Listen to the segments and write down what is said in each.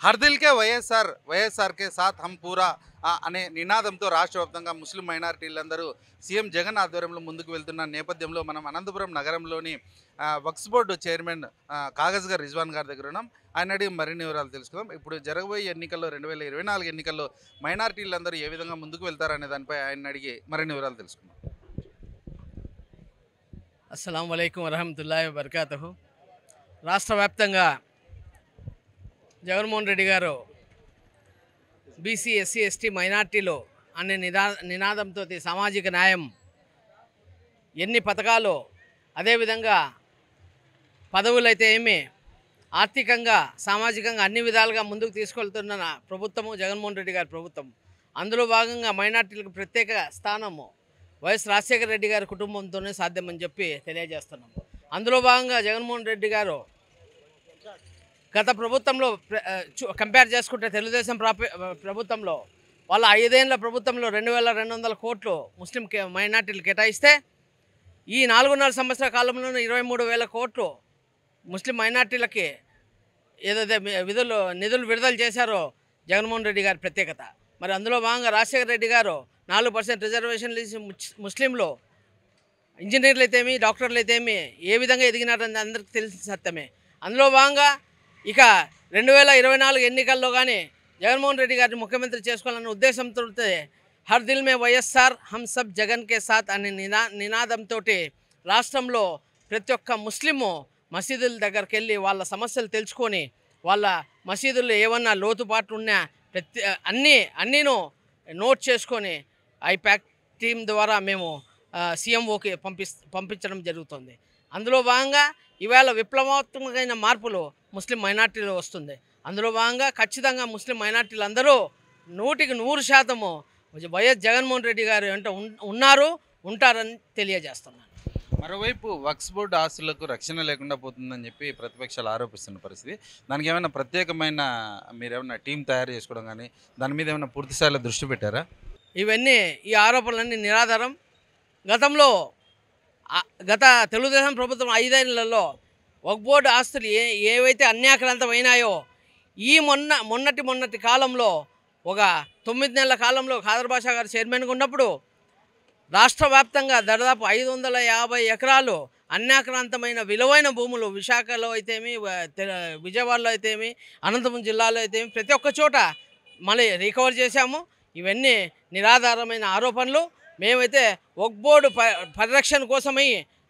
हर दिल के వైఎస్ఆర్ కే సాత్ హమ్ పూరా అనే నినాదంతో రాష్ట్ర వ్యాప్తంగా ముస్లిం మైనారిటీలందరూ సీఎం జగన్ ఆధ్వర్యంలో ముందుకు వెళ్తున్న నేపథ్యంలో మనం అనంతపురం నగరంలోని వక్స్ బోర్డు చైర్మన్ కాగజ్ గారు రిజ్వాన్ గారి దగ్గర ఉన్నాం. ఆయన అడిగి మరిన్ని వివరాలు తెలుసుకుందాం. ఇప్పుడు జరగబోయే ఎన్నికల్లో 2024 ఎన్నికల్లో మైనారిటీలందరూ ఏ విధంగా ముందుకు వెళ్తారనే దానిపై ఆయన అడిగి మరిన్ని వివరాలు తెలుసుకుందాం. అస్సలాము అలైకుం వరహమతుల్లాహి వబర్కాతుహు. రాష్ట్ర వ్యాప్తంగా జగన్మోహన్ రెడ్డి గారు బీసీ ఎస్సీ ఎస్టీ మైనార్టీలు అనే నినాదంతో సామాజిక న్యాయం ఎన్ని పథకాలు, అదేవిధంగా పదవులైతే ఏమి, ఆర్థికంగా సామాజికంగా అన్ని విధాలుగా ముందుకు తీసుకెళ్తున్న ప్రభుత్వము జగన్మోహన్ రెడ్డి గారి ప్రభుత్వం. అందులో భాగంగా మైనార్టీలకు ప్రత్యేక స్థానము వైఎస్ రాజశేఖర రెడ్డి గారి కుటుంబంతోనే సాధ్యమని చెప్పి తెలియజేస్తున్నాం. అందులో భాగంగా జగన్మోహన్ రెడ్డి గారు గత ప్రభుత్వంలో కంపేర్ చేసుకుంటే తెలుగుదేశం ప్రభుత్వంలో వాళ్ళ 5 ఏళ్ల ప్రభుత్వంలో 2200 కోట్లు ముస్లిం మైనార్టీలు కేటాయిస్తే ఈ 4.5 సంవత్సరాల కాలంలో 23,000 కోట్లు ముస్లిం మైనార్టీలకి ఏదైతే నిధులు విడుదల చేశారో జగన్మోహన్ రెడ్డి గారి ప్రత్యేకత. మరి అందులో భాగంగా రాజశేఖర రెడ్డి గారు 4% రిజర్వేషన్లు ఇచ్చి ముస్లింలు ఇంజనీర్లు అయితేమి, డాక్టర్లు అయితేమి ఏ విధంగా ఎదిగినారని అందరికీ తెలిసిన సత్యమే. అందులో భాగంగా ఇక 2024 ఎన్నికల్లో కానీ జగన్మోహన్ రెడ్డి గారిని ముఖ్యమంత్రి చేసుకోవాలన్న ఉద్దేశంతో హర్ దిల్ మే వైఎస్ఆర్ హమ్ సబ్ జగన్ కే సాత్ అనే నినాదంతో రాష్ట్రంలో ప్రతి ఒక్క ముస్లిము మసీదుల దగ్గరికి వెళ్ళి వాళ్ళ సమస్యలు తెలుసుకొని వాళ్ళ మసీదుల్లో ఏమన్నా లోతుపాట్లు ఉన్నా అన్నీను నోట్ చేసుకొని ఐప్యాక్ టీం ద్వారా మేము సీఎంఓకి పంపించడం జరుగుతుంది. అందులో భాగంగా ఇవాళ విప్లవాత్మకమైన మార్పులు ముస్లిం మైనార్టీలో వస్తుంది. అందులో భాగంగా ఖచ్చితంగా ముస్లిం మైనార్టీలు అందరూ 100% వైఎస్ జగన్మోహన్ రెడ్డి గారు అంటే ఉంటారని తెలియజేస్తున్నాను. మరోవైపు వక్స్ బోర్డు ఆస్తులకు రక్షణ లేకుండా పోతుందని చెప్పి ప్రతిపక్షాలు ఆరోపిస్తున్న పరిస్థితి. దానికి ఏమైనా ప్రత్యేకమైన మీరేమైనా టీం తయారు చేసుకోవడం కానీ దాని మీద ఏమైనా పూర్తి స్థాయిలో దృష్టి పెట్టారా? ఇవన్నీ ఈ ఆరోపణలన్నీ నిరాధారం. గత తెలుగుదేశం ప్రభుత్వం 5 ఏళ్లలో వక్ఫ్ బోర్డు ఆస్తులు ఏవైతే అన్యాక్రాంతమైనాయో ఈ మొన్నటి కాలంలో ఒక 9 నెలల కాలంలో ఖాదర్ బాషా గారు చైర్మన్గా ఉన్నప్పుడు రాష్ట్ర వ్యాప్తంగా దాదాపు 550 ఎకరాలు అన్యాక్రాంతమైన విలువైన భూములు విశాఖలో అయితేమి, విజయవాడలో అయితేమి, అనంతపురం జిల్లాలో అయితేమి ప్రతి ఒక్క చోట మళ్ళీ రికవర్ చేశాము. ఇవన్నీ నిరాధారమైన ఆరోపణలు. మేమైతే వక్ఫ్ బోర్డు పరిరక్షణ కోసమై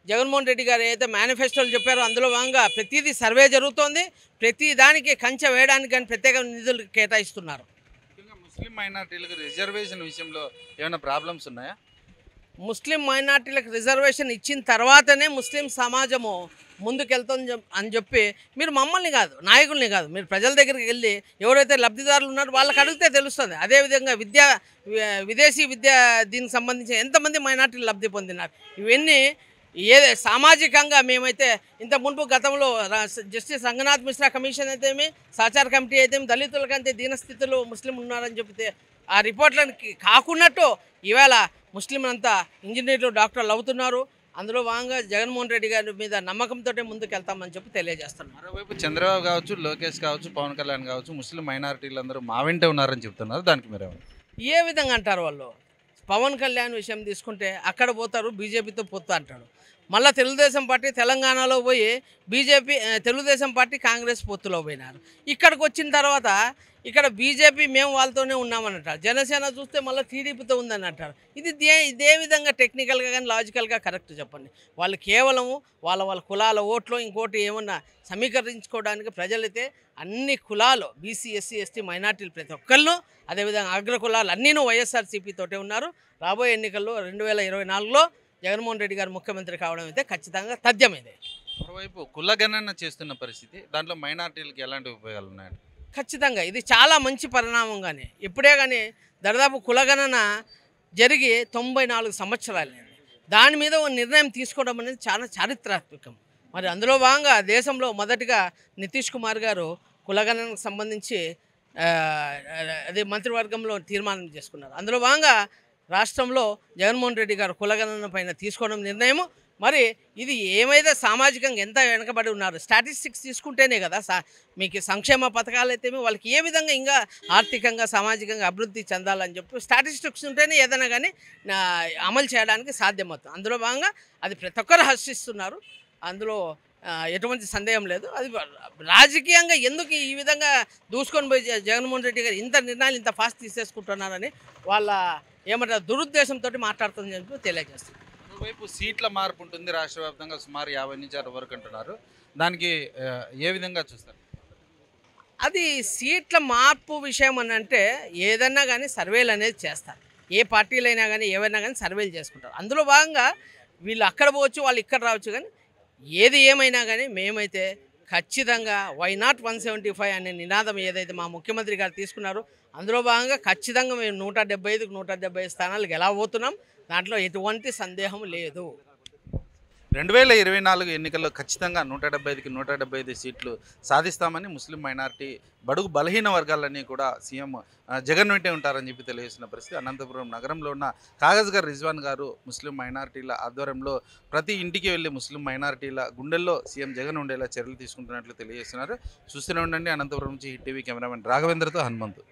జగన్మోహన్ రెడ్డి గారు ఏదైతే మేనిఫెస్టోలు చెప్పారో అందులో భాగంగా ప్రతిదీ సర్వే జరుగుతోంది. ప్రతి దానికి కంచె వేయడానికి కానీ ప్రత్యేక నిధులు కేటాయిస్తున్నారు. ముస్లిం మైనార్టీలకు రిజర్వేషన్ విషయంలో ఏమైనా ప్రాబ్లమ్స్ ఉన్నాయా? ముస్లిం మైనార్టీలకు రిజర్వేషన్ ఇచ్చిన తర్వాతనే ముస్లిం సమాజము ముందుకెళ్తుంది అని చెప్పి మీరు మమ్మల్ని కాదు, నాయకుల్ని కాదు, మీరు ప్రజల దగ్గరికి వెళ్ళి ఎవరైతే లబ్ధిదారులు ఉన్నారో వాళ్ళకి అడిగితే తెలుస్తుంది. అదేవిధంగా విదేశీ విద్య దీనికి సంబంధించి ఎంతమంది మైనార్టీలు లబ్ధి పొందినారు. ఇవన్నీ సామాజికంగా మేమైతే ఇంత మునుపు గతంలో జస్టిస్ రంగనాథ్ మిశ్రా కమిషన్ అయితేమి, సాచార్ కమిటీ అయితేమి దళితులకంటే దీనస్థితిలో ముస్లిం ఉన్నారని చెప్తే ఆ రిపోర్ట్లను కాకున్నట్టు ఇవాళ ముస్లింలంతా ఇంజనీర్లు, డాక్టర్లు అవుతున్నారు. అందులో భాగంగా జగన్మోహన్ రెడ్డి గారి మీద నమ్మకంతో ముందుకు వెళ్తామని చెప్పి తెలియజేస్తున్నారు. మరోవైపు చంద్రబాబు కావచ్చు, లోకేష్ కావచ్చు, పవన్ కళ్యాణ్ కావచ్చు, ముస్లిం మైనారిటీలందరూ మా వెంటే ఉన్నారని చెప్తున్నారు. దానికి మీరు ఏ విధంగా అంటారు? వాళ్ళు పవన్ కళ్యాణ్ విషయం తీసుకుంటే అక్కడ పోతారు, బీజేపీతో పొత్తు అంటాడు. మళ్ళీ తెలుగుదేశం పార్టీ తెలంగాణలో పోయి తెలుగుదేశం పార్టీ కాంగ్రెస్ పొత్తులో పోయినారు. ఇక్కడికి వచ్చిన తర్వాత ఇక్కడ బీజేపీ మేము వాళ్ళతోనే ఉన్నామని అంటారు. జనసేన చూస్తే మళ్ళీ టీడీపీతో ఉందని అంటారు. ఇదే విధంగా టెక్నికల్గా కానీ లాజికల్గా కరెక్ట్ చెప్పండి. వాళ్ళు కేవలము వాళ్ళ కులాల ఓట్లు ఇంకోటి ఏమన్నా సమీకరించుకోవడానికి ప్రజలైతే అన్ని కులాలు బీసీ ఎస్సీ ఎస్టీ మైనార్టీలు ప్రతి ఒక్కళ్ళు, అదేవిధంగా అగ్ర కులాలు అన్నీను వైఎస్ఆర్సీపీతోటే ఉన్నారు. రాబోయే ఎన్నికల్లో 2024లో జగన్మోహన్ రెడ్డి గారు ముఖ్యమంత్రి కావడం అయితే ఖచ్చితంగా తథ్యమైంది. మరోవైపు కులగణన చేస్తున్న పరిస్థితి, దాంట్లో మైనార్టీలకు ఎలాంటి ఉపయోగాలు ఉన్నాయి? ఖచ్చితంగా ఇది చాలా మంచి పరిణామం. కానీ ఇప్పుడే కానీ దాదాపు కులగణన జరిగి 94 సంవత్సరాలైంది. దాని మీద ఒక నిర్ణయం తీసుకోవడం అనేది చాలా చారిత్రాత్మకం. మరి అందులో భాగంగా దేశంలో మొదటిగా నితీష్ కుమార్ గారు కులగణనకు సంబంధించి అదే మంత్రివర్గంలో తీర్మానం చేసుకున్నారు. అందులో భాగంగా రాష్ట్రంలో జగన్మోహన్ రెడ్డి గారు కులగణన పైన తీసుకోవడం నిర్ణయము మరి ఇది ఏమైతే సామాజికంగా ఎంత వెనకబడి ఉన్నారు, స్టాటిస్టిక్స్ తీసుకుంటేనే కదా మీకు సంక్షేమ పథకాలు అయితే వాళ్ళకి ఏ విధంగా ఇంకా ఆర్థికంగా సామాజికంగా అభివృద్ధి చెందాలని చెప్పి స్టాటిస్టిక్స్ ఉంటేనే ఏదైనా కానీ అమలు చేయడానికి సాధ్యమవుతుంది. అందులో భాగంగా అది ప్రతి ఒక్కరు హర్షిస్తున్నారు, అందులో ఎటువంటి సందేహం లేదు. అది రాజకీయంగా ఎందుకు ఈ విధంగా దూసుకొని పోయి జగన్మోహన్ రెడ్డి గారు ఇంత నిర్ణయాలు ఇంత ఫాస్ట్ తీసేసుకుంటున్నారని వాళ్ళ ఏమంటారు దురుద్దేశంతో మాట్లాడుతుందని చెప్పి తెలియజేస్తుంది. వైపు సీట్ల మార్పు ఉంటుంది రాష్ట్ర వ్యాప్తంగా సుమారు 50 నుంచి 60 వరకు అంటున్నారు, దానికి ఏ విధంగా చూస్తారు? అది సీట్ల మార్పు విషయం అని అంటే ఏదన్నా కానీ సర్వేలు అనేది చేస్తారు, ఏ పార్టీలైనా కానీ ఏవైనా కానీ సర్వేలు చేసుకుంటారు. అందులో భాగంగా వీళ్ళు అక్కడ పోవచ్చు, వాళ్ళు ఇక్కడ రావచ్చు, కానీ ఏది ఏమైనా కానీ మేమైతే ఖచ్చితంగా వై నాట్ 175 అనే నినాదం ఏదైతే మా ముఖ్యమంత్రి గారు తీసుకున్నారో అందులో భాగంగా ఖచ్చితంగా మేము 175కు 175 స్థానాలు గెలవబోతున్నాం, దాంట్లో ఎటువంటి సందేహం లేదు. 2024 ఎన్నికల్లో ఖచ్చితంగా 175కి 175 సీట్లు సాధిస్తామని ముస్లిం మైనారిటీ బడుగు బలహీన వర్గాలన్నీ కూడా సీఎం జగన్ వెంటే ఉంటారని చెప్పి తెలియజేసిన పరిస్థితి. అనంతపురం నగరంలో ఉన్న కాగజ్ గారు రిజ్వాన్ గారు ముస్లిం మైనారిటీల ఆధ్వర్యంలో ప్రతి ఇంటికి వెళ్ళి ముస్లిం మైనారిటీల గుండెల్లో సీఎం జగన్ ఉండేలా చర్యలు తీసుకుంటున్నట్లు తెలియజేస్తున్నారు. చూస్తూనే ఉండండి. అనంతపురం నుంచి హిట్ టీవీ కెమెరామెన్ రాఘవేంద్రతో హనుమంతు.